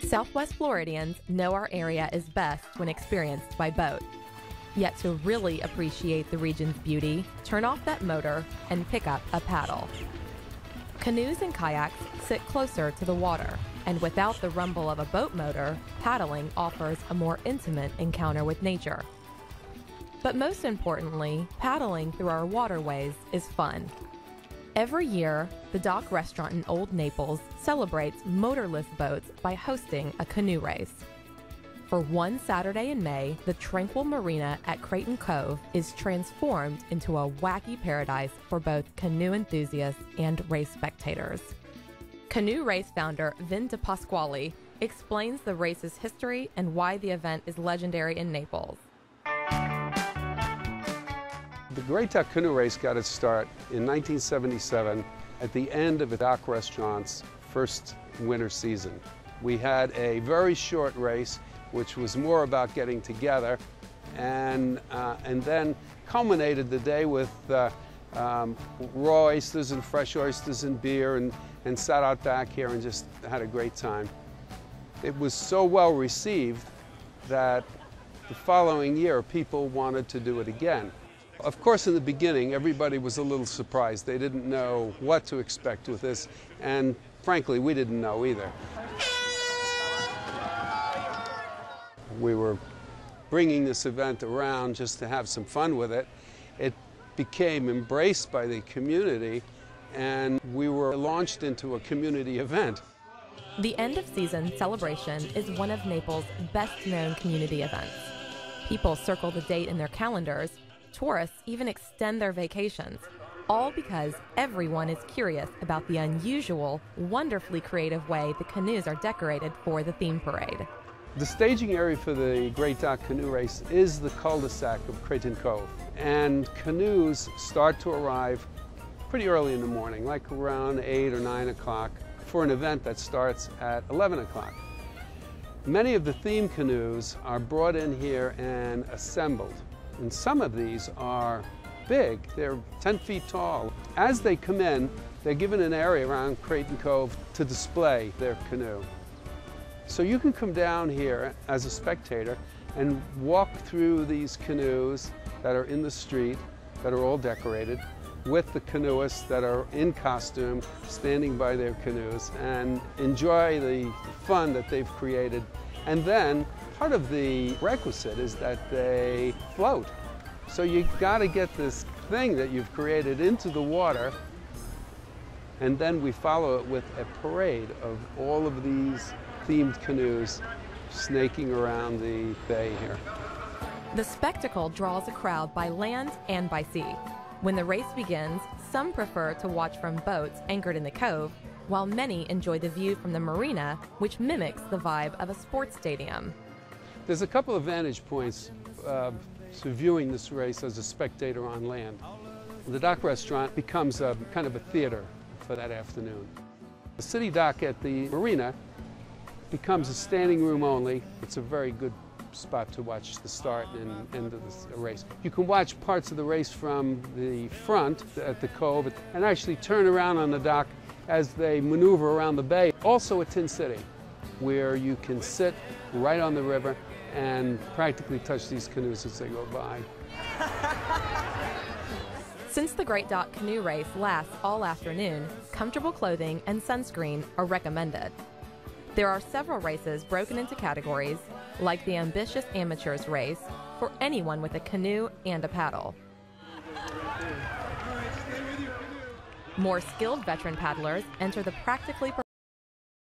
Southwest Floridians know our area is best when experienced by boat. Yet to really appreciate the region's beauty, turn off that motor and pick up a paddle. Canoes and kayaks sit closer to the water, and without the rumble of a boat motor, paddling offers a more intimate encounter with nature. But most importantly, paddling through our waterways is fun. Every year, the Dock restaurant in Old Naples celebrates motorless boats by hosting a canoe race. For one Saturday in May, the tranquil marina at Frighten is transformed into a wacky paradise for both canoe enthusiasts and race spectators. Canoe Race founder Vin DePasquale explains the race's history and why the event is legendary in Naples. The Great Dock Canoe Race got its start in 1977 at the end of the Dock restaurant's first winter season. We had a very short race, which was more about getting together, and then culminated the day with raw oysters and fresh oysters and beer, and sat out back here and just had a great time. It was so well received that the following year people wanted to do it again. Of course, in the beginning, everybody was a little surprised. They didn't know what to expect with this, and frankly, we didn't know either. We were bringing this event around just to have some fun with it. It became embraced by the community, and we were launched into a community event. The end of season celebration is one of Naples' best-known community events. People circle the date in their calendars. Tourists even extend their vacations, all because everyone is curious about the unusual, wonderfully creative way the canoes are decorated for the theme parade. The staging area for the Great Dock Canoe Race is the cul-de-sac of Frighten, and canoes start to arrive pretty early in the morning, like around 8 or 9 o'clock, for an event that starts at 11 o'clock. Many of the theme canoes are brought in here and assembled. And some of these are big. They're 10 feet tall. As they come in, they're given an area around Frighten to display their canoe. So you can come down here as a spectator and walk through these canoes that are in the street, that are all decorated, with the canoeists that are in costume, standing by their canoes, and enjoy the fun that they've created. And then part of the requisite is that they float. So you got to get this thing that you've created into the water, and then we follow it with a parade of all of these themed canoes snaking around the bay here. The spectacle draws a crowd by land and by sea. When the race begins, some prefer to watch from boats anchored in the cove, while many enjoy the view from the marina, which mimics the vibe of a sports stadium. There's a couple of vantage points to viewing this race as a spectator on land. The Dock restaurant becomes a kind of a theater for that afternoon. The city dock at the marina becomes a standing room only. It's a very good spot to watch the start and end of the race. You can watch parts of the race from the front at the cove and actually turn around on the dock as they maneuver around the bay. Also a Tin City, where you can sit right on the river and practically touch these canoes as they go by. Since the Great Dock Canoe Race lasts all afternoon, comfortable clothing and sunscreen are recommended. There are several races broken into categories, like the Ambitious Amateurs Race, for anyone with a canoe and a paddle. More skilled veteran paddlers enter the practically